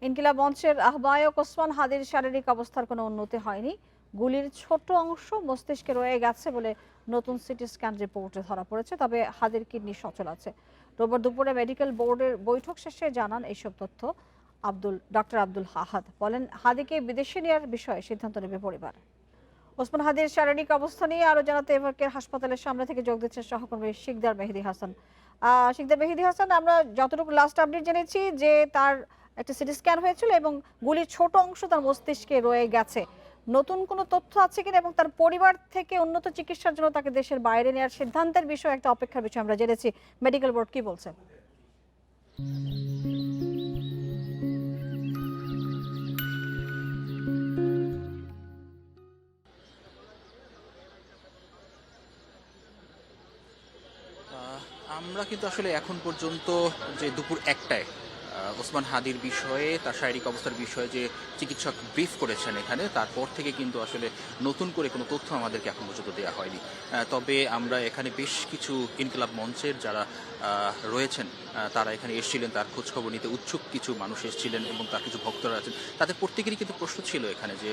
ইনকিলাব মঞ্চের আহ্বায়ক ওসমান হাদির শারীরিক অবস্থার কোনো উন্নতি হয়নি। গুলির ছোট অংশ মস্তিষ্কে রয়ে গেছে বলে নতুন সিটি স্ক্যান রিপোর্টে ধরা পড়েছে। তবে হাদির কিডনি সচল আছে। রোববার দুপুরে মেডিকেল বোর্ডের বৈঠক শেষে জানান এইসব তথ্য ডক্টর আব্দুল আহাদ। বলেন, হাদিকে বিদেশে নেওয়ার বিষয়ে সিদ্ধান্ত নেবে পরিবার। ওসমান হাদির শারীরিক অবস্থা নিয়ে আরো জানাতে এভারকের হাসপাতালের সামনে থেকে যোগ দিচ্ছেন সহকর্মী শিকদার মেহেদী হাসান। শিকদার মেহেদী হাসান, আমরা যতটুকু লাস্ট আপডেট জেনেছি যে তার একটা সিটি স্ক্যান হয়েছিল এবং গুলির ছোট অংশ তার মস্তিষ্কে রয়ে গেছে। নতুন কোনো তথ্য আছে কিনা এবং তার পরিবার থেকে উন্নত চিকিৎসার জন্য তাকে দেশের বাইরে নেওয়ার সিদ্ধান্তের বিষয়ে একটা অপেক্ষার বিষয় আমরা জেনেছি। মেডিকেল বোর্ড কি বলছে? আমরা কিন্তু আসলে এখন পর্যন্ত যে দুপুর ১টায় ওসমান হাদির বিষয়ে, তার শারীরিক অবস্থার বিষয়ে যে চিকিৎসক ব্রিফ করেছেন এখানে, তারপর থেকে কিন্তু আসলে নতুন করে কোনো তথ্য আমাদেরকে এখন পর্যন্ত দেওয়া হয়নি। তবে আমরা এখানে বেশ কিছু ইনকিলাব মঞ্চের যারা রয়েছেন তারা এখানে এসেছিলেন, তার খোঁজখবর নিতে উৎসুক কিছু মানুষ এসেছিলেন এবং তার কিছু ভক্তরা আছেন। তাদের প্রত্যেকেরই কিন্তু প্রশ্ন ছিল এখানে যে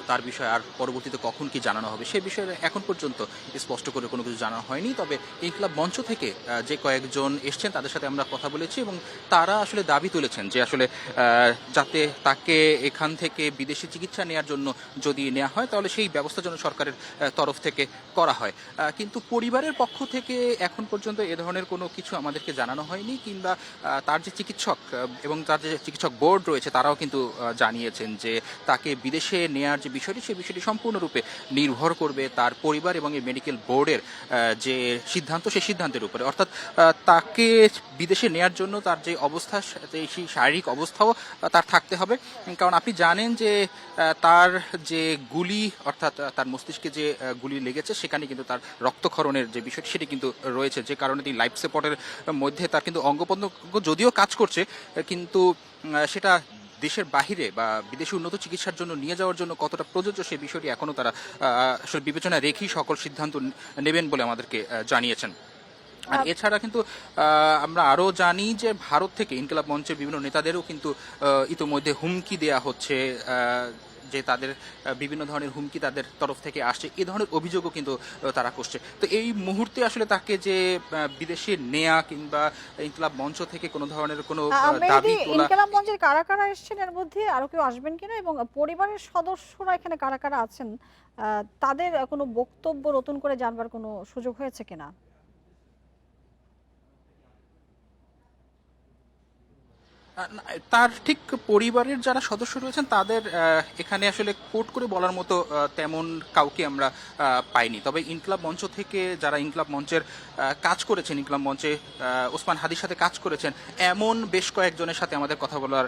তার বিষয়ে আর পরবর্তীতে কখন কি জানানো হবে সে বিষয়ে এখন পর্যন্ত স্পষ্ট করে কোনো কিছু জানানো হয়নি। তবে ইনকিলাব মঞ্চ থেকে যে কয়েকজন এসছেন তাদের সাথে আমরা কথা বলেছি এবং তারা আসলে দাবি তুলেছেন যে আসলে যাতে তাকে এখান থেকে বিদেশি চিকিৎসা নেওয়ার জন্য যদি নেওয়া হয় তাহলে সেই ব্যবস্থা যেন সরকারের তরফ থেকে করা হয়। কিন্তু পরিবারের পক্ষ থেকে এখন পর্যন্ত এ ধরনের কোনো কিছু আমাদেরকে জানানো হয়নি, কিংবা তার যে চিকিৎসক এবং তার যে চিকিৎসক বোর্ড রয়েছে তারাও কিন্তু জানিয়েছেন যে তাকে বিদেশে নেওয়ার যে বিষয়টি, সেই বিষয়টি সম্পূর্ণরূপে নির্ভর করবে তার পরিবার এবং এই মেডিকেল বোর্ডের যে সিদ্ধান্ত, সেই সিদ্ধান্তের উপরে। অর্থাৎ তাকে বিদেশে নেওয়ার জন্য তার যে অবস্থা, সেই শারীরিক অবস্থাও তার থাকতে হবে। কারণ আপনি জানেন যে তার যে গুলি, অর্থাৎ তার মস্তিষ্কে যে গুলি লেগেছে সেখানে কিন্তু তার রক্তক্ষরণের যে বিষয়টি সেটি কিন্তু রয়েছে, যে কারণে তিনি লাইফ সাপোর্টের মধ্যে তার কিন্তু অঙ্গপ্রত্যঙ্গ যদিও কাজ করছে, কিন্তু সেটা দেশের বাহিরে বা বিদেশে উন্নত চিকিৎসার জন্য নিয়ে যাওয়ার জন্য কতটা প্রযোজ্য সেই বিষয়টি এখনও তারা আসলে বিবেচনায় রেখেই সকল সিদ্ধান্ত নেবেন বলে আমাদেরকে জানিয়েছেন। আর এছাড়া কিন্তু আমরা আরও জানি যে ভারত থেকে ইনকিলাব মঞ্চের বিভিন্ন নেতাদেরও কিন্তু ইতোমধ্যে হুমকি দেয়া হচ্ছে, যে তাদের বিভিন্ন ধরনের হুমকি তাদের তরফ থেকে আসছে, এ ধরনের অভিযোগও কিন্তু তারা করছে। তো এই মুহূর্তে আসলে তাকে যে বিদেশে নেয়া কিংবা ইনকিলাব মঞ্চ থেকে কোনো ধরনের কোনো দাবি তোলা। ইনকিলাব মঞ্চের কারা কারা এসেছেন, এর মধ্যে আরো কেউ আসবেন কিনা এবং পরিবারের সদস্যরা এখানে কারা কারা আছেন, তাদের কোনো বক্তব্য নতুন করে জানবার কোনো সুযোগ হয়েছে কিনা? তার ঠিক পরিবারের যারা সদস্য রয়েছেন তাদের এখানে আসলে কোট করে বলার মতো তেমন কাউকে আমরা পাইনি। তবে ইনকিলাব মঞ্চ থেকে যারা ইনকিলাব মঞ্চের কাজ করেছেন, ইনকিলাব মঞ্চে ওসমান হাদির সাথে কাজ করেছেন এমন বেশ কয়েকজনের সাথে আমাদের কথা বলার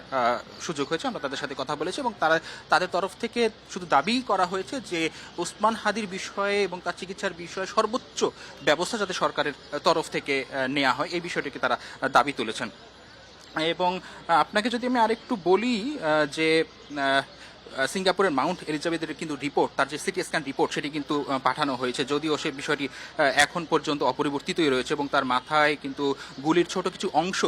সুযোগ হয়েছে। আমরা তাদের সাথে কথা বলেছি এবং তাদের তরফ থেকে শুধু দাবি করা হয়েছে যে ওসমান হাদির বিষয়ে এবং তার চিকিৎসার বিষয়ে সর্বোচ্চ ব্যবস্থা যাতে সরকারের তরফ থেকে নেওয়া হয়, এই বিষয়টিকে তারা দাবি তুলেছেন। এবং আপনাকে যদি আমি আরেকটু বলি যে সিঙ্গাপুরের মাউন্ট এলিজাবেথের কিন্তু রিপোর্ট, তার যে সিটি স্ক্যান রিপোর্ট সেটি কিন্তু পাঠানো হয়েছে, যদিও সে বিষয়টি এখন পর্যন্ত অপরিবর্তিতই রয়েছে এবং তার মাথায় কিন্তু গুলির ছোট কিছু অংশ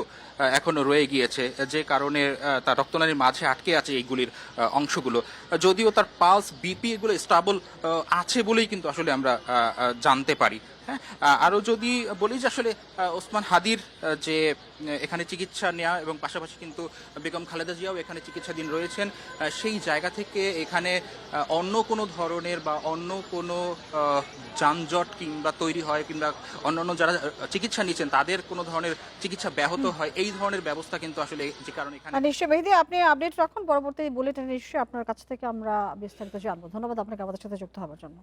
এখনও রয়ে গিয়েছে, যে কারণে তার রক্তনালীর মাঝে আটকে আছে এই গুলির অংশগুলো। যদিও তার পালস, বিপি এগুলো স্টেবল আছে বলেই কিন্তু আসলে আমরা জানতে পারি। হ্যাঁ, আরও যদি বলি যে আসলে ওসমান হাদির যে এখানে চিকিৎসা নেওয়া এবং পাশাপাশি কিন্তু বেগম খালেদা জিয়াও এখানে চিকিৎসাধীন রয়েছেন, সেই জায়গা থেকে এখানে অন্য কোনো ধরনের বা অন্য কোনো যানজট কিংবা তৈরি হয়, কিংবা অন্যান্য যারা চিকিৎসা নিচ্ছেন তাদের কোনো ধরনের চিকিৎসা ব্যাহত হয়, এই ধরনের ব্যবস্থা কিন্তু আসলে যে কারণে এখানে। নিশ্চয়ই মেহেদী, আপনি আপডেট রাখুন, পরবর্তী বুলেটিন নিশ্চয়ই আপনার কাছ থেকে আমরা বিস্তারিত জানবো। ধন্যবাদ আপনাকে আমাদের সাথে যুক্ত হওয়ার জন্য।